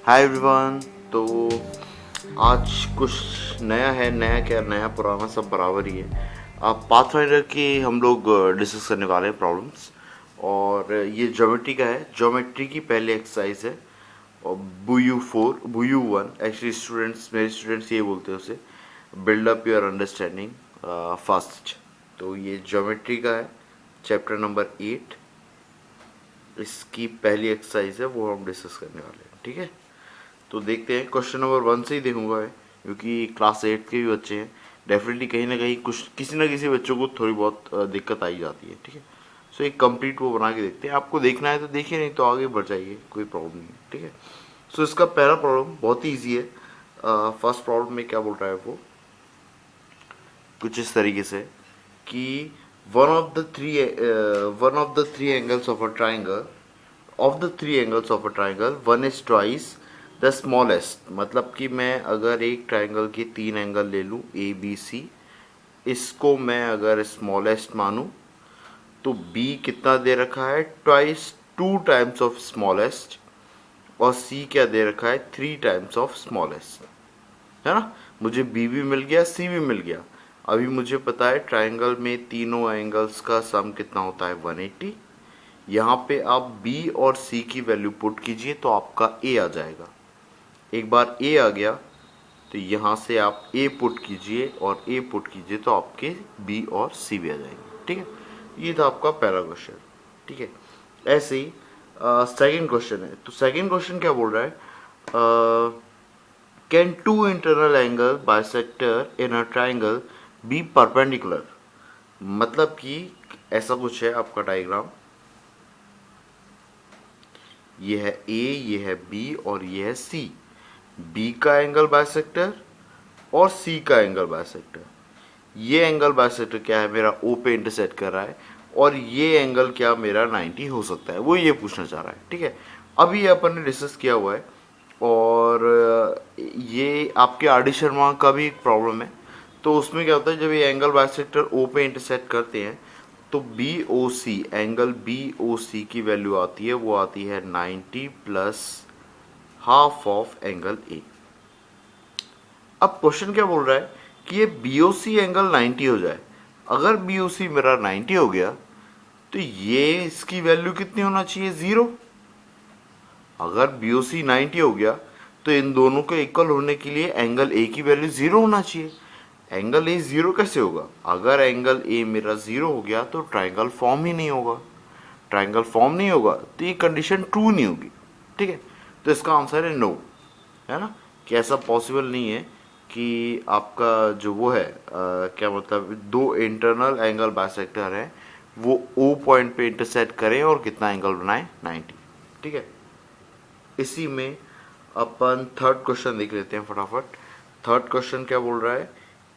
Hi everyone. तो आज कुछ नया है, नया क्या, नया पुराना सब बराबर ही है। अब पाथफाइंडर की हम लोग डिस्कस करने वाले हैं प्रॉब्लम्स, और ये ज्योमेट्री का है। ज्योमेट्री की पहली एक्सरसाइज है, और बुयू 1 एक्चुअली स्टूडेंट्स, मेरे स्टूडेंट्स ये बोलते हैं उसे, build up your understanding fast. तो ये ज्योमेट्री का है, चैप्टर नंबर 8। इसकी पहली एक्सरसाइज है, वो हम डिस्कस करने वाले हैं। ठीक है, तो देखते हैं। क्वेश्चन नंबर 1 से ही देखूंगा मैं, क्योंकि क्लास 8 के भी बच्चे हैं। डेफिनेटली कहीं ना कहीं कुछ किसी ना किसी बच्चों को थोड़ी बहुत दिक्कत आई जाती है। ठीक है, सो एक कंप्लीट वो बना के देखते हैं। आपको देखना है तो देखिए, नहीं तो आगे बढ़ जाइए, कोई प्रॉब्लम नहीं है। ठीक है, सो इसका पहला प्रॉब्लम बहुत ही ईजी है। फर्स्ट प्रॉब्लम में क्या बोल रहा है वो, कुछ इस तरीके से कि one of the three angles of a triangle, one is twice the smallest. मतलब कि मैं अगर एक ट्राइंगल के 3 एंगल ले लूँ, ए बी सी, इसको मैं अगर स्मॉलेस्ट मानूं, तो बी कितना दे रखा है, ट्वाइस, 2 टाइम्स ऑफ स्मॉलेस्ट, और सी क्या दे रखा है, 3 टाइम्स ऑफ स्मॉलेस्ट। है ना, मुझे बी भी मिल गया, सी भी मिल गया। अभी मुझे पता है ट्राइंगल में तीनों एंगल्स का सम कितना होता है, 180। यहाँ पे आप बी और सी की वैल्यू पुट कीजिए तो आपका ए आ जाएगा। एक बार ए आ गया तो यहाँ से आप ए पुट कीजिए, और ए पुट कीजिए तो आपके बी और सी भी आ जाएंगे। ठीक है, ये था आपका पहला क्वेश्चन। ठीक है, ऐसे ही सेकंड क्वेश्चन है। तो सेकंड क्वेश्चन क्या बोल रहा है, can two internal angle bisector in a triangle be perpendicular. मतलब कि ऐसा कुछ है आपका डायग्राम, ये है ए, ये है बी और ये है सी। बी का एंगल बाइसेक्टर और सी का एंगल बाइसेक्टर। ये एंगल बाइसेक्टर क्या है, मेरा ओ पे इंटरसेक्ट कर रहा है, और ये एंगल क्या मेरा 90 हो सकता है, वो ये पूछना चाह रहा है। ठीक है, अभी अपन ने डिस्कस किया हुआ है, और ये आपके आर डी शर्मा का भी एक प्रॉब्लम है। तो उसमें क्या होता है, जब ये एंगल बाइसेक्टर ओ पे इंटरसेक्ट करते हैं, तो बी ओ सी, एंगल बी ओ सी की वैल्यू आती है, वो आती है 90 plus half of angle A. अब क्वेश्चन क्या बोल रहा है कि ये बी ओ सी एंगल 90 हो जाए। अगर बी ओ सी मेरा 90 हो गया, तो ये इसकी वैल्यू कितनी होना चाहिए, 0। अगर बी ओ सी 90 हो गया, तो इन दोनों के इक्वल होने के लिए एंगल ए की वैल्यू 0 होना चाहिए। एंगल ए 0 कैसे होगा, अगर एंगल ए मेरा 0 हो गया तो ट्राइंगल फॉर्म ही नहीं होगा। ट्राइंगल फॉर्म नहीं होगा तो ये कंडीशन ट्रू नहीं होगी। ठीक है, तो इसका आंसर है नो। है ना, कि ऐसा पॉसिबल नहीं है कि आपका जो वो है, क्या मतलब, दो इंटरनल एंगल बाइसेक्टर है, वो ओ पॉइंट पे इंटरसेक्ट करें और कितना एंगल बनाए, 90। ठीक है, इसी में अपन थर्ड क्वेश्चन देख लेते हैं फटाफट। थर्ड क्वेश्चन क्या बोल रहा है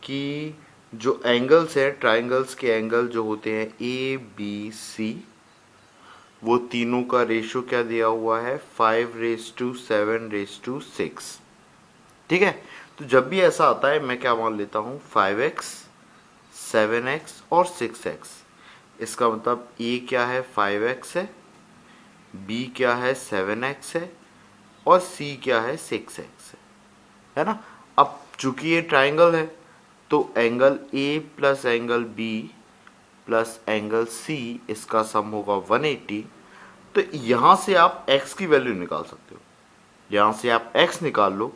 कि जो एंगल्स है, ट्राइंगल्स के एंगल जो होते हैं ए बी सी, वो तीनों का रेशियो क्या दिया हुआ है, 5:7:6। ठीक है, तो जब भी ऐसा आता है मैं क्या मान लेता हूँ, 5x, 7x और 6x। इसका मतलब ए क्या है, 5x है, बी क्या है, 7x है, और सी क्या है, 6x है ना। अब चूंकि ये ट्राइंगल है, तो angle A plus angle B plus angle C, इसका सम होगा 180। तो यहां से आप x की वैल्यू निकाल सकते हो, यहां से आप x निकाल लो,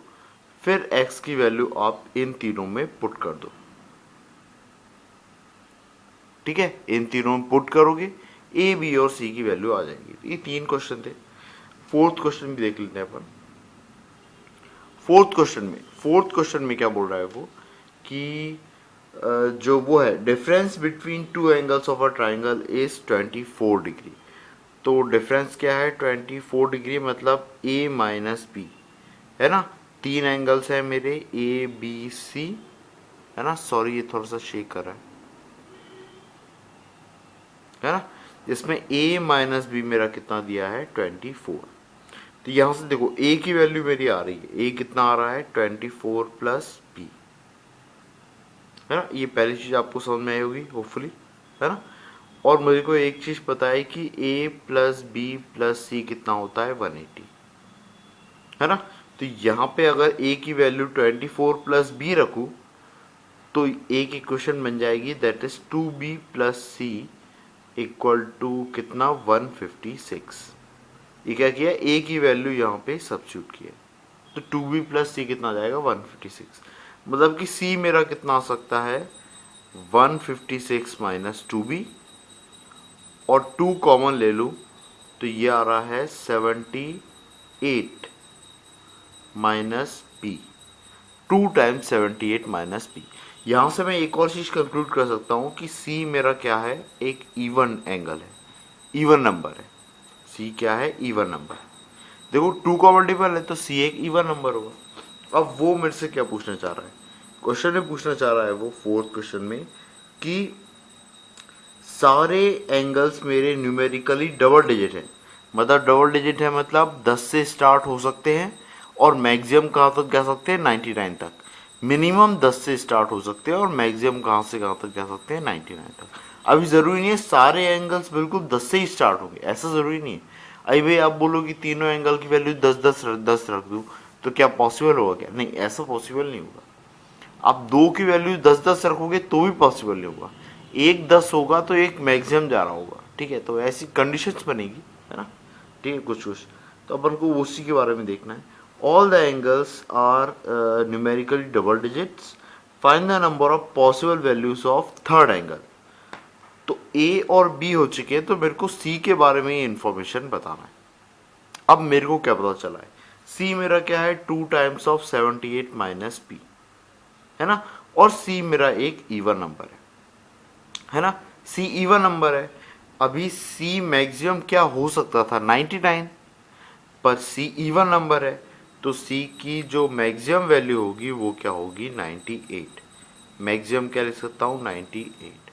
फिर x की वैल्यू आप इन तीनों में पुट कर दो। ठीक है, इन तीनों में पुट करोगे, ए बी और सी की वैल्यू आ जाएगी। ये 3 क्वेश्चन थे। फोर्थ क्वेश्चन भी देख लेते हैं अपन। फोर्थ क्वेश्चन में क्या बोल रहा है वो कि जो वो है, difference between two angles of a triangle is 24 degree. तो डिफरेंस क्या है, 24 डिग्री, मतलब ए माइनस बी। है ना, 3 एंगल्स है मेरे, ए बी सी। है ना, सॉरी ये थोड़ा सा शेक कर रहा है ना, इसमें a माइनस बी मेरा कितना दिया है, 24। तो यहां से देखो a की वैल्यू मेरी आ रही है, a कितना आ रहा है, 24 प्लस बी। है ना, ये पहली चीज आपको समझ में आई होगी होपफुली। है ना, और मुझे को एक चीज पता है कि a प्लस बी प्लस सी कितना होता है, 180। है ना, तो यहाँ पे अगर a की वैल्यू 24 प्लस बी रखूँ तो a की इक्वेशन बन जाएगी that is 2b plus C equal to कितना 156। ये क्या किया, a की वैल्यू यहाँ पे सब्स्टिट्यूट किया तो 2b प्लस सी कितना आ जाएगा 156। मतलब कि c मेरा कितना आ सकता है 156 माइनस 2b और 2 कॉमन ले लूँ तो ये आ रहा है 78 minus P, 2 times 78 minus P. यहाँ से मैं एक और चीज़ कंक्लूड कर सकता हूँ कि सी मेरा क्या है, एक इवन एंगल है, इवन नंबर है। सी क्या है, इवन नंबर है। देखो 2 का मल्टीपल है तो सी एक इवन नंबर होगा। अब वो मेरे से क्या पूछना चाह रहा है, क्वेश्चन में पूछना चाह रहा है वो फोर्थ क्वेश्चन में कि सारे एंगल्स मेरे न्यूमेरिकली डबल डिजिट हैं। मतलब डबल डिजिट है मतलब 10 से स्टार्ट हो सकते हैं और मैक्सिमम कहाँ तक जा सकते हैं 99 तक। मिनिमम 10 से स्टार्ट हो सकते हैं और मैक्सिमम कहाँ से कहाँ तक जा सकते हैं 99 तक। अभी ज़रूरी नहीं है सारे एंगल्स बिल्कुल 10 से ही स्टार्ट होंगे, ऐसा ज़रूरी नहीं है। अभी भाई आप बोलो कि तीनों एंगल की वैल्यू 10 रख दूँ तो क्या पॉसिबल होगा क्या? नहीं, ऐसा पॉसिबल नहीं होगा। आप 2 की वैल्यू 10 रखोगे तो भी पॉसिबल नहीं होगा। एक 10 होगा तो एक मैक्सिमम जा रहा होगा, ठीक है। तो ऐसी कंडीशंस बनेगी, है ना, ठीक है, कुछ कुछ। तो अपन को उसी के बारे में देखना है। All the angles are numerically double digits, find the number of possible values of third angle. तो ए और बी हो चुके हैं तो मेरे को सी के बारे में इंफॉर्मेशन बताना है। अब मेरे को क्या पता चला है, सी मेरा क्या है 2 टाइम्स ऑफ 78 माइनस पी, है ना, और सी मेरा एक इवन नंबर है ना, सी इवन नंबर है। अभी सी मैक्सिमम क्या हो सकता था 99, पर सी इवन नंबर है तो सी की जो मैक्सिमम वैल्यू होगी वो क्या होगी 98। मैक्सिमम क्या लिख सकता हूँ 98।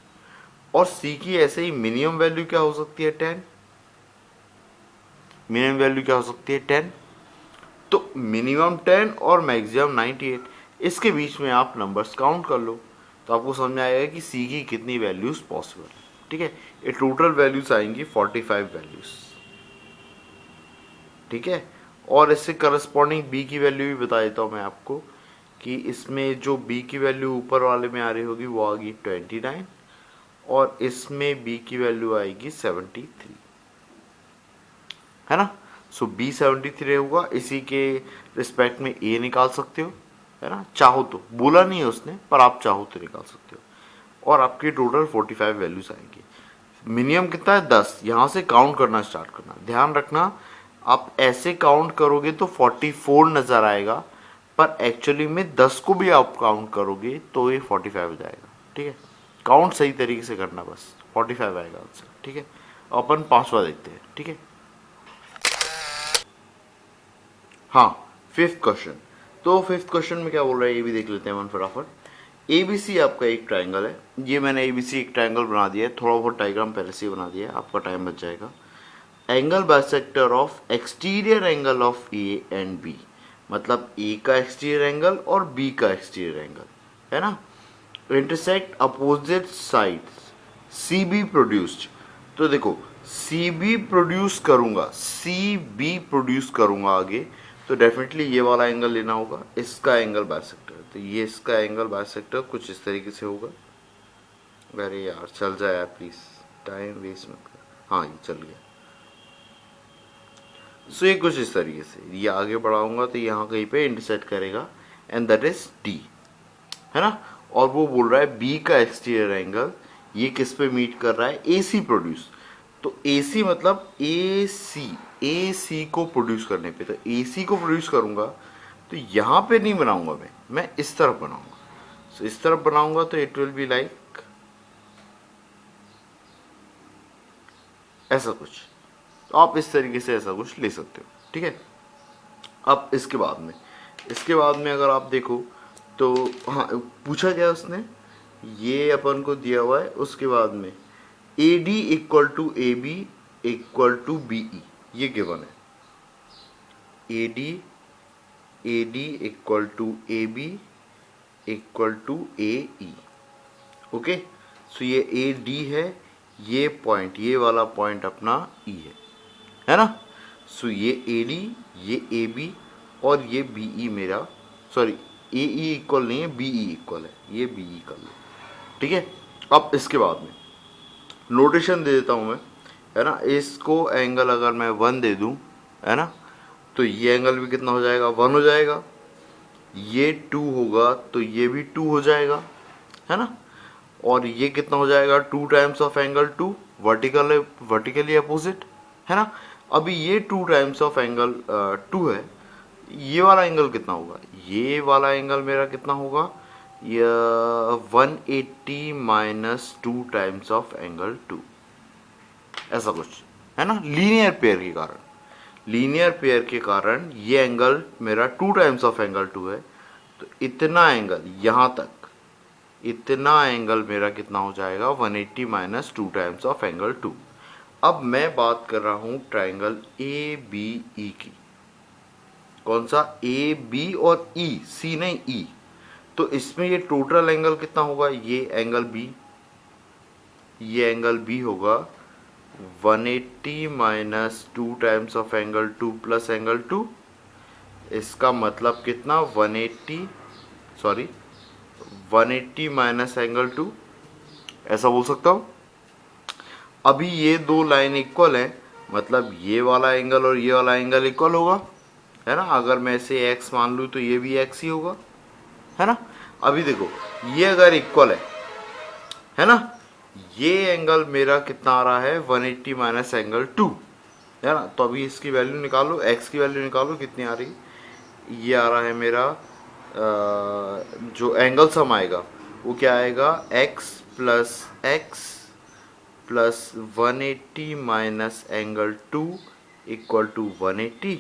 और सी की ऐसे ही मिनिमम वैल्यू क्या हो सकती है 10। मिनिमम वैल्यू क्या हो सकती है 10। तो मिनिमम 10 और मैक्सिमम 98, इसके बीच में आप नंबर्स काउंट कर लो तो आपको समझ में आएगा कि सी की कितनी वैल्यूज पॉसिबल है, ठीक है। ये टोटल वैल्यूज आएंगी 45 वैल्यूज, ठीक है। और इससे करस्पॉन्डिंग बी की वैल्यू भी बता देता हूँ मैं आपको कि इसमें जो बी की वैल्यू ऊपर वाले में आ रही होगी वो आएगी 29 और इसमें बी की वैल्यू आएगी 73, है ना। सो बी 73 होगा। इसी के रिस्पेक्ट में ए निकाल सकते हो, है ना, चाहो तो, बोला नहीं है उसने पर आप चाहो तो निकाल सकते हो। और आपकी टोटल 45 वैल्यूज आएंगी। मिनिमम कितना है 10, यहाँ से काउंट करना स्टार्ट करना। ध्यान रखना आप ऐसे काउंट करोगे तो 44 नज़र आएगा, पर एक्चुअली में 10 को भी आप काउंट करोगे तो ये 45 हो जाएगा, ठीक है। काउंट सही तरीके से करना, बस 45 आएगा आंसर, ठीक है। अपन पांचवा देखते हैं, ठीक है। हाँ, फिफ्थ क्वेश्चन। तो फिफ्थ क्वेश्चन में क्या बोल रहा है ये भी देख लेते हैं अपन फटाफट। एबीसी आपका एक ट्राइंगल है। ये मैंने एबीसी एक ट्राइंगल बना दिया है, थोड़ा बहुत डायग्राम पहले से ही बना दिया है, आपका टाइम बच जाएगा। Angle bisector of exterior angle of A and B, मतलब ए का एक्सटीरियर एंगल और बी का एक्सटीरियर एंगल, है ना, intersect opposite sides, C B produced. तो देखो सी बी प्रोड्यूस करूंगा, सी बी प्रोड्यूस करूंगा आगे, तो डेफिनेटली ये वाला एंगल लेना होगा, इसका एंगल बाइसेक्टर। तो ये इसका एंगल बाइसेक्टर कुछ इस तरीके से होगा। अरे यार चल जाए यार प्लीज, टाइम वेस्ट मत कर। हाँ ये चल गया। सो ये कुछ इस तरीके से, ये आगे बढ़ाऊंगा तो यहाँ कहीं पे इंटरसेक्ट करेगा एंड दैट इज डी, है ना। और वो बोल रहा है बी का एक्सटीरियर एंगल ये किस पे मीट कर रहा है, ए सी प्रोड्यूस। तो ए सी मतलब ए सी को प्रोड्यूस करने पे, तो ए सी को प्रोड्यूस करूंगा तो यहाँ पे नहीं बनाऊंगा मैं इस तरफ बनाऊंगा। सो इस तरफ बनाऊंगा तो इट विल बी लाइक ऐसा कुछ। तो आप इस तरीके से ऐसा कुछ ले सकते हो, ठीक है। अब इसके बाद में अगर आप देखो तो हाँ पूछा गया उसने, ये अपन को दिया हुआ है। उसके बाद में A D equal to A B equal to B E, ये गिवन है। A D equal to A B equal to A E, okay. So ये ए डी है, ये पॉइंट, ये वाला पॉइंट अपना ई है ना। सो ये ए डी, ये ए बी और ये बी ई मेरा, सॉरी ए ई इक्वल नहीं है, बी ई इक्वल है, ये बी ई कर लो, ठीक है। अब इसके बाद में नोटेशन दे देता हूँ मैं, है ना। इसको एंगल अगर मैं 1 दे दूँ, है ना, तो ये एंगल भी कितना हो जाएगा, 1 हो जाएगा। ये 2 होगा तो ये भी 2 हो जाएगा, है ना। और ये कितना हो जाएगा, 2 times of angle 2, vertically opposite, है ना। अभी ये 2 टाइम्स ऑफ एंगल 2 है, ये वाला एंगल कितना होगा, ये वाला एंगल मेरा कितना होगा, ये 180 माइनस 2 टाइम्स ऑफ एंगल 2, ऐसा कुछ, है ना। लीनियर पेयर के कारण ये एंगल मेरा 2 टाइम्स ऑफ एंगल 2 है, तो इतना एंगल यहाँ तक, इतना एंगल मेरा कितना हो जाएगा, 180 माइनस 2 टाइम्स ऑफ एंगल 2। अब मैं बात कर रहा हूँ ट्राइंगल ए बी ई की। कौन सा, ए बी और ई, सी नहीं ई। तो इसमें ये टोटल एंगल कितना होगा, ये एंगल बी, ये एंगल बी होगा 180 minus 2 times of angle 2 plus angle 2। इसका मतलब कितना, 180 माइनस एंगल 2, ऐसा बोल सकता हूँ। अभी ये दो लाइन इक्वल है, मतलब ये वाला एंगल और ये वाला एंगल इक्वल होगा, है ना। अगर मैं इसे x मान लूँ तो ये भी x ही होगा, है ना। अभी देखो ये अगर इक्वल है ना, ये एंगल मेरा कितना आ रहा है, 180 माइनस एंगल 2, है ना। तो अभी इसकी वैल्यू निकालो, x की वैल्यू निकालो, कितनी आ रही, ये आ रहा है मेरा जो एंगल सम आएगा वो क्या आएगा, x plus 180 minus angle 2 equal to 180,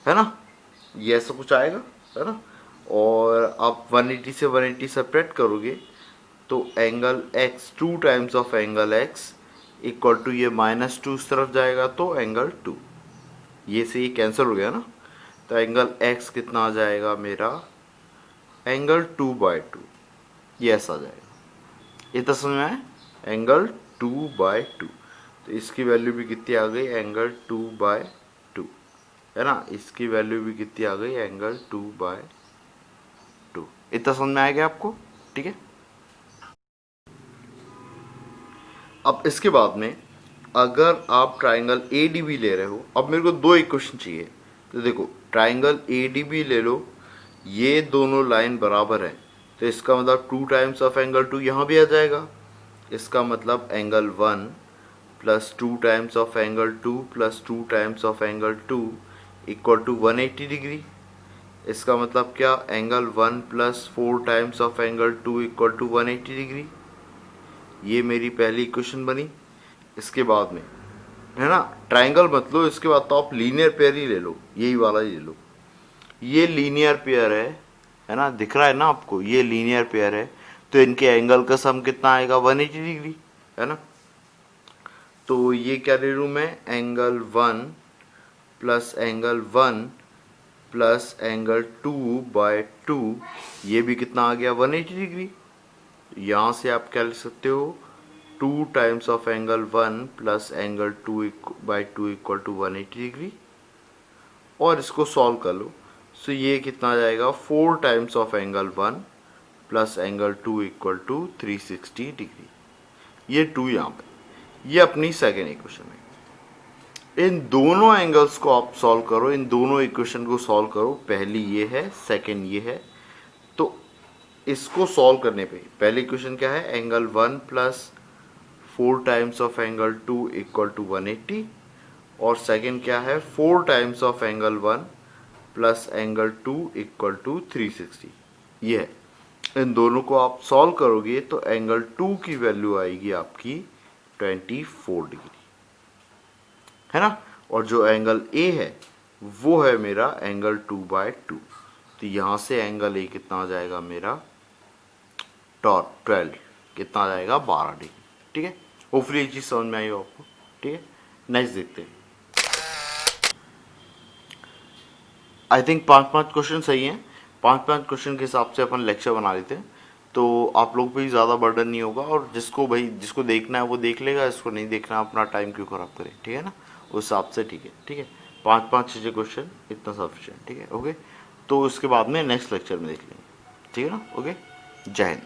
है ना। ये ऐसा कुछ आएगा, है ना। और आप 180 से 180 सेपरेट करोगे तो angle x, 2 times of angle x equal to ये -2 इस तरफ जाएगा तो एंगल 2, ये से ये कैंसिल हो गया ना। तो एंगल x कितना आ जाएगा मेरा, एंगल 2/2, ये ऐसा आ जाएगा। ये तो समझ में आया, एंगल 2/2। तो इसकी वैल्यू भी कितनी आ गई, एंगल 2/2, है ना। इसकी वैल्यू भी कितनी आ गई, एंगल 2/2। इतना समझ में आएगा आपको, ठीक है। अब इसके बाद में अगर आप ट्राइंगल ए डी बी ले रहे हो, अब मेरे को दो इक्वेशन चाहिए। तो देखो ट्राइंगल ए डी बी ले लो, ये दोनों लाइन बराबर है, तो इसका मतलब 2 टाइम्स ऑफ एंगल 2 यहाँ भी आ जाएगा। इसका मतलब angle 1 plus 2 times of angle 2 plus 2 times of angle 2 equal to 180 degree. इसका मतलब क्या, angle 1 plus 4 times of angle 2 equal to 180 degree. ये मेरी पहली इक्वेशन बनी। इसके बाद में, है ना, ट्राइंगल मत लो, इसके बाद तो आप लीनियर पेयर ही ले लो, यही वाला ही ले लो। ये लीनियर पेयर है ना, दिख रहा है ना आपको, ये लीनियर पेयर है, तो इनके एंगल का सम कितना आएगा, 180 डिग्री, है ना। तो ये क्या ले लूँ मैं, एंगल 1 प्लस एंगल 2/2, ये भी कितना आ गया, 180 डिग्री। यहाँ से आप क्या लिख सकते हो, 2 times of angle 1 plus angle 2/2 equal to 180 degree. और इसको सॉल्व कर लो, सो ये कितना आ जाएगा, 4 times of angle 1 plus angle 2 equal to 360 degree. ये 2 यहाँ पे, ये अपनी सेकेंड इक्वेशन है। इन दोनों एंगल्स को आप सॉल्व करो, इन दोनों इक्वेशन को सॉल्व करो। पहली ये है, सेकेंड ये है। तो इसको सॉल्व करने पे पहली इक्वेशन क्या है, angle 1 plus 4 times of angle 2 equal to 180, और सेकेंड क्या है, 4 times of angle 1 plus angle 2 equal to 360। ये है। इन दोनों को आप सॉल्व करोगे तो एंगल 2 की वैल्यू आएगी आपकी 24 डिग्री, है ना। और जो एंगल ए है वो है मेरा एंगल 2/2। तो यहाँ से एंगल ए कितना आ जाएगा मेरा, 12, कितना आ जाएगा, 12 डिग्री, ठीक है। होपफुली ये चीज़ समझ में आई हो आपको, ठीक है। नेक्स्ट देखते हैं। आई थिंक 5-5 क्वेश्चन सही हैं। 5-5 क्वेश्चन के हिसाब से अपन लेक्चर बना लेते हैं, तो आप लोग पे भी ज़्यादा बर्डन नहीं होगा, और जिसको देखना है वो देख लेगा, जिसको नहीं देखना अपना टाइम क्यों ख़राब करे, ठीक है ना, उस हिसाब से, ठीक है, ठीक है। 5 5 6 क्वेश्चन इतना सफिशिएंट, ठीक है, ओके। तो उसके बाद में नेक्स्ट लेक्चर में देख लेंगे, ठीक है ना, ओके। जय हिंद।